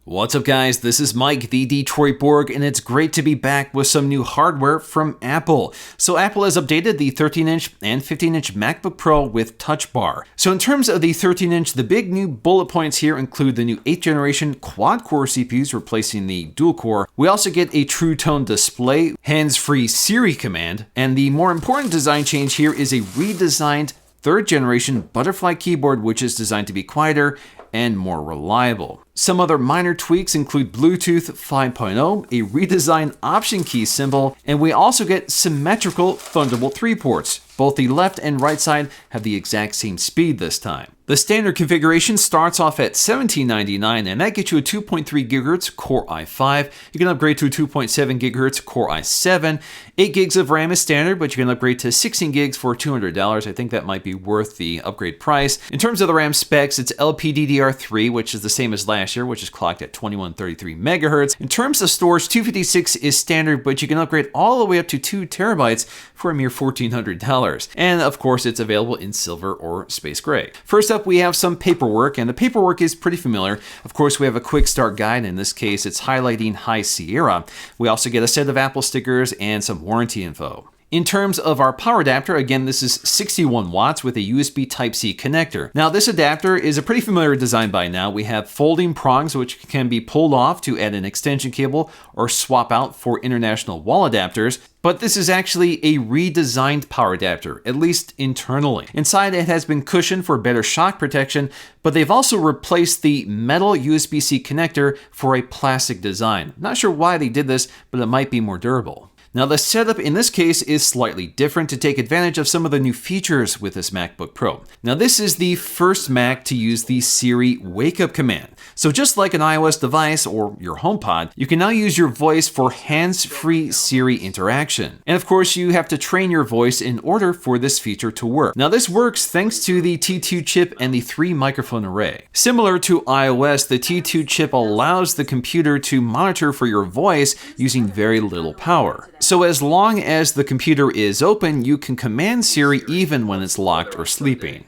What's up guys, this is Mike, the Detroit Borg, and it's great to be back with some new hardware from Apple. So Apple has updated the 13-inch and 15-inch MacBook Pro with Touch Bar. So in terms of the 13-inch, the big new bullet points here include the new 8th generation quad-core CPUs replacing the dual-core. We also get a True Tone display, hands-free Siri command, and the more important design change here is a redesigned 3rd generation butterfly keyboard, which is designed to be quieter and more reliable. Some other minor tweaks include Bluetooth 5.0, a redesigned Option key symbol, and we also get symmetrical Thunderbolt 3 ports. Both the left and right side have the exact same speed this time. The standard configuration starts off at $1799, and that gets you a 2.3 GHz Core i5. You can upgrade to a 2.7 GHz Core i7. 8 gigs of RAM is standard, but you can upgrade to 16 gigs for $200. I think that might be worth the upgrade price. In terms of the RAM specs, it's LPDDR3, which is the same as last year, which is clocked at 2133 MHz. In terms of storage, 256 is standard, but you can upgrade all the way up to 2 terabytes for a mere $1,400. And of course, it's available in silver or space gray. First up, we have some paperwork, and the paperwork is pretty familiar. Of course, we have a quick start guide. In this case, it's highlighting High Sierra. We also get a set of Apple stickers and some warranty info. In terms of our power adapter, again, this is 61 watts with a USB Type-C connector. Now, this adapter is a pretty familiar design by now. We have folding prongs, which can be pulled off to add an extension cable or swap out for international wall adapters. But this is actually a redesigned power adapter, at least internally. Inside, it has been cushioned for better shock protection, but they've also replaced the metal USB-C connector for a plastic design. Not sure why they did this, but it might be more durable. Now, the setup in this case is slightly different to take advantage of some of the new features with this MacBook Pro. Now, this is the first Mac to use the Siri wake up command. So just like an iOS device or your HomePod, you can now use your voice for hands-free Siri interaction. And of course, you have to train your voice in order for this feature to work. Now, this works thanks to the T2 chip and the 3 microphone array. Similar to iOS, the T2 chip allows the computer to monitor for your voice using very little power. So as long as the computer is open, you can command Siri even when it's locked or sleeping.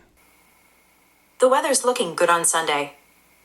The weather's looking good on Sunday.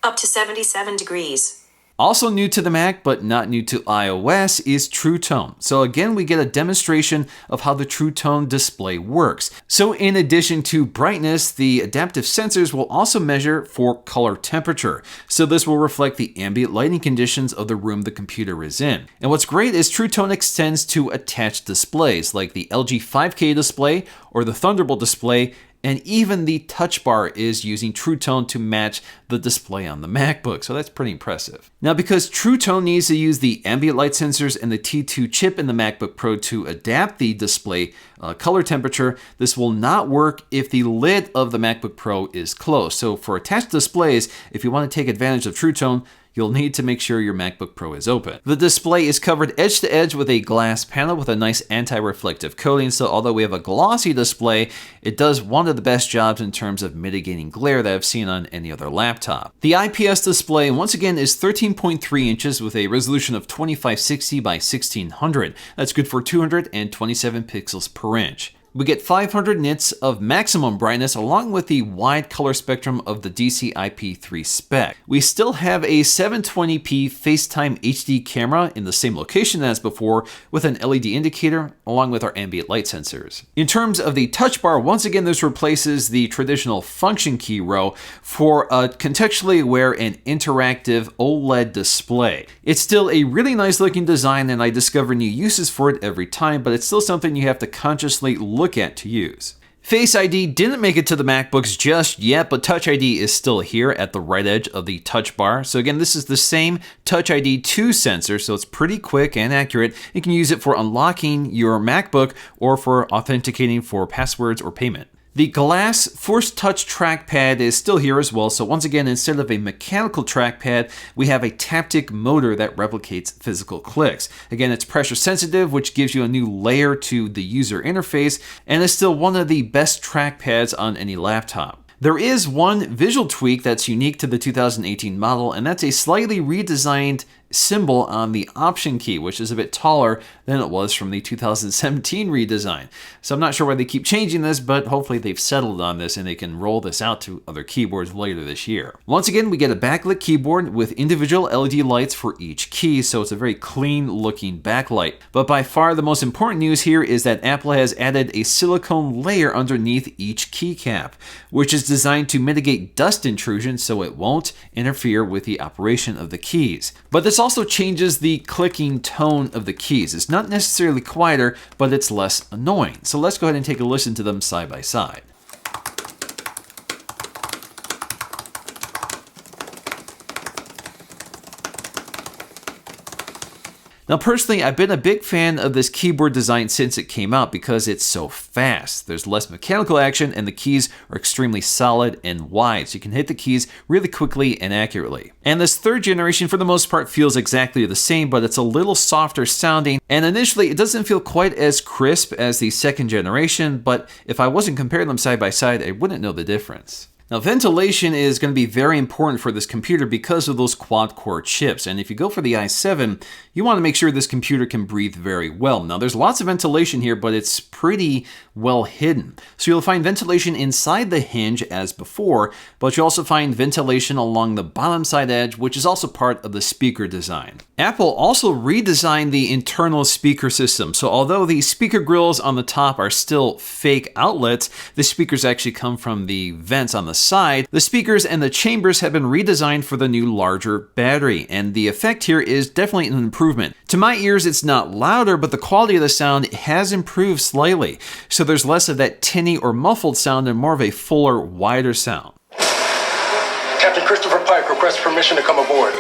Up to 77 degrees. Also new to the Mac, but not new to iOS, is True Tone. So again, we get a demonstration of how the True Tone display works. So in addition to brightness, the adaptive sensors will also measure for color temperature. So this will reflect the ambient lighting conditions of the room the computer is in. And what's great is True Tone extends to attached displays like the LG 5K display or the Thunderbolt display, and even the Touch Bar is using True Tone to match the display on the MacBook, so that's pretty impressive. Now, because True Tone needs to use the ambient light sensors and the T2 chip in the MacBook Pro to adapt the display color temperature, this will not work if the lid of the MacBook Pro is closed. So for attached displays, if you want to take advantage of True Tone, you'll need to make sure your MacBook Pro is open. The display is covered edge to edge with a glass panel with a nice anti-reflective coating, so although we have a glossy display, it does one of the best jobs in terms of mitigating glare that I've seen on any other laptop. The IPS display, once again, is 13.3 inches with a resolution of 2560 by 1600. That's good for 227 pixels per inch. We get 500 nits of maximum brightness along with the wide color spectrum of the DCI-P3 spec. We still have a 720p FaceTime HD camera in the same location as before with an LED indicator along with our ambient light sensors. In terms of the Touch Bar, once again this replaces the traditional function key row for a contextually aware and interactive OLED display. It's still a really nice looking design and I discover new uses for it every time, but it's still something you have to consciously look at to use. Face ID didn't make it to the MacBooks just yet, but Touch ID is still here at the right edge of the Touch Bar. So again, this is the same Touch ID 2 sensor, so it's pretty quick and accurate. You can use it for unlocking your MacBook or for authenticating for passwords or payment. The glass Force Touch trackpad is still here as well, so once again, instead of a mechanical trackpad, we have a taptic motor that replicates physical clicks. Again, it's pressure sensitive, which gives you a new layer to the user interface, and is still one of the best trackpads on any laptop. There is one visual tweak that's unique to the 2018 model, and that's a slightly redesigned symbol on the Option key, which is a bit taller than it was from the 2017 redesign. So I'm not sure why they keep changing this, but hopefully they've settled on this and they can roll this out to other keyboards later this year. Once again, we get a backlit keyboard with individual LED lights for each key, so it's a very clean looking backlight. But by far the most important news here is that Apple has added a silicone layer underneath each keycap, which is designed to mitigate dust intrusion so it won't interfere with the operation of the keys. But this also changes the clicking tone of the keys. It's not necessarily quieter, but it's less annoying. So let's go ahead and take a listen to them side by side. Now personally, I've been a big fan of this keyboard design since it came out because it's so fast. There's less mechanical action and the keys are extremely solid and wide, so you can hit the keys really quickly and accurately. And this third generation for the most part feels exactly the same, but it's a little softer sounding, and initially it doesn't feel quite as crisp as the second generation, but if I wasn't comparing them side by side, I wouldn't know the difference. Now, ventilation is going to be very important for this computer because of those quad-core chips. And if you go for the i7, you want to make sure this computer can breathe very well. Now, there's lots of ventilation here, but it's pretty well hidden. So you'll find ventilation inside the hinge as before, but you'll also find ventilation along the bottom side edge, which is also part of the speaker design. Apple also redesigned the internal speaker system. So although the speaker grills on the top are still fake outlets, the speakers actually come from the vents on the side. The speakers and the chambers have been redesigned for the new larger battery, and the effect here is definitely an improvement. To my ears, it's not louder, but the quality of the sound has improved slightly. So there's less of that tinny or muffled sound and more of a fuller, wider sound. Captain Christopher Pike requests permission to come aboard.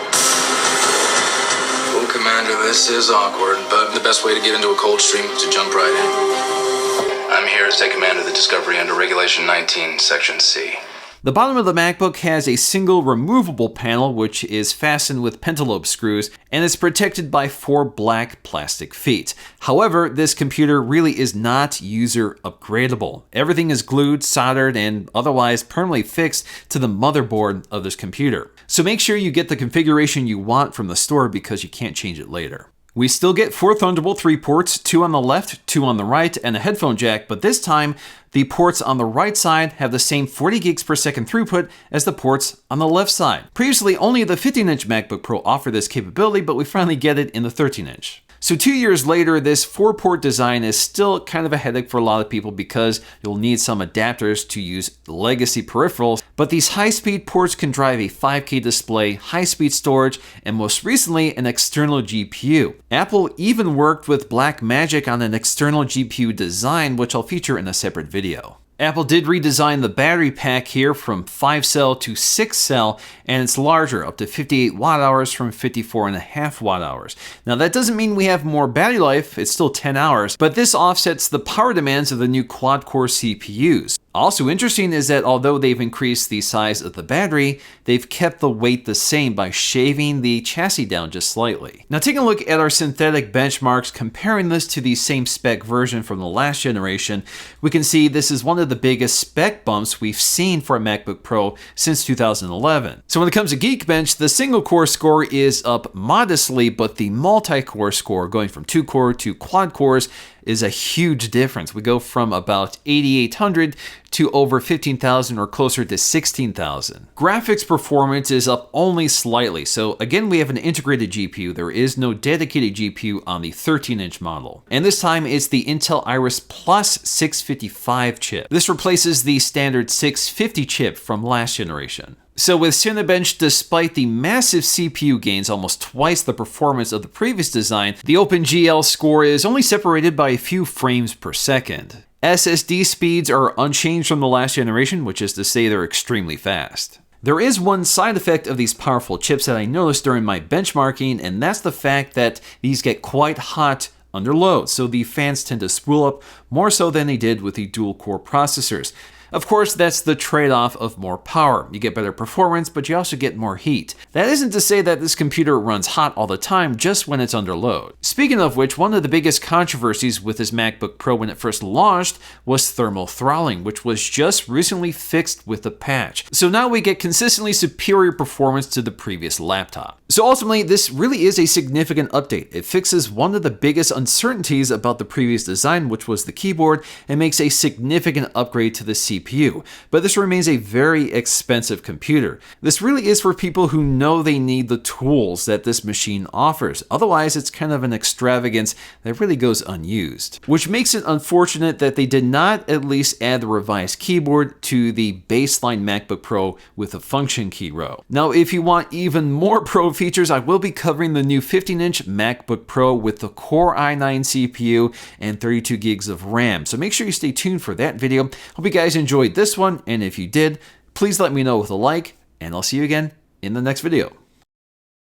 Well, Commander, this is awkward, but the best way to get into a cold stream is to jump right in. I'm here to take command of the Discovery under Regulation 19, Section C. The bottom of the MacBook has a single removable panel which is fastened with pentalobe screws and is protected by 4 black plastic feet. However, this computer really is not user upgradable. Everything is glued, soldered, and otherwise permanently fixed to the motherboard of this computer. So make sure you get the configuration you want from the store because you can't change it later. We still get 4 Thunderbolt 3 ports, 2 on the left, 2 on the right, and a headphone jack, but this time the ports on the right side have the same 40 gigs per second throughput as the ports on the left side. Previously, only the 15-inch MacBook Pro offered this capability, but we finally get it in the 13-inch. So 2 years later, this 4-port design is still kind of a headache for a lot of people because you'll need some adapters to use legacy peripherals, but these high-speed ports can drive a 5K display, high-speed storage, and most recently, an external GPU. Apple even worked with Blackmagic on an external GPU design, which I'll feature in a separate video. Apple did redesign the battery pack here from 5-cell to 6-cell, and it's larger, up to 58 watt-hours from 54.5 watt-hours. Now that doesn't mean we have more battery life, it's still 10 hours, but this offsets the power demands of the new quad-core CPUs. Also interesting is that although they've increased the size of the battery, they've kept the weight the same by shaving the chassis down just slightly. Now taking a look at our synthetic benchmarks, comparing this to the same spec version from the last generation, we can see this is one of the biggest spec bumps we've seen for a MacBook Pro since 2011. So when it comes to Geekbench, the single core score is up modestly, but the multi-core score, going from 2-core to quad cores, is a huge difference. We go from about 8,800 to over 15,000 or closer to 16,000. Graphics performance is up only slightly. So again, we have an integrated GPU. There is no dedicated GPU on the 13-inch model. And this time it's the Intel Iris Plus 655 chip. This replaces the standard 650 chip from last generation. So with Cinebench, despite the massive CPU gains, almost twice the performance of the previous design, the OpenGL score is only separated by a few frames per second. SSD speeds are unchanged from the last generation, which is to say they're extremely fast. There is one side effect of these powerful chips that I noticed during my benchmarking, and that's the fact that these get quite hot under load, so the fans tend to spool up more so than they did with the dual-core processors. Of course, that's the trade-off of more power. You get better performance, but you also get more heat. That isn't to say that this computer runs hot all the time, just when it's under load. Speaking of which, one of the biggest controversies with this MacBook Pro when it first launched was thermal throttling, which was just recently fixed with a patch. So now we get consistently superior performance to the previous laptop. So ultimately, this really is a significant update. It fixes one of the biggest uncertainties about the previous design, which was the keyboard, and makes a significant upgrade to the CPU. But this remains a very expensive computer. This really is for people who know they need the tools that this machine offers. Otherwise, it's kind of an extravagance that really goes unused. Which makes it unfortunate that they did not at least add the revised keyboard to the baseline MacBook Pro with a function key row. Now, if you want even more Pro features, I will be covering the new 15-inch MacBook Pro with the Core i9 CPU and 32 gigs of RAM. So make sure you stay tuned for that video. Hope you guys enjoyed this one, and if you did, please let me know with a like, and I'll see you again in the next video.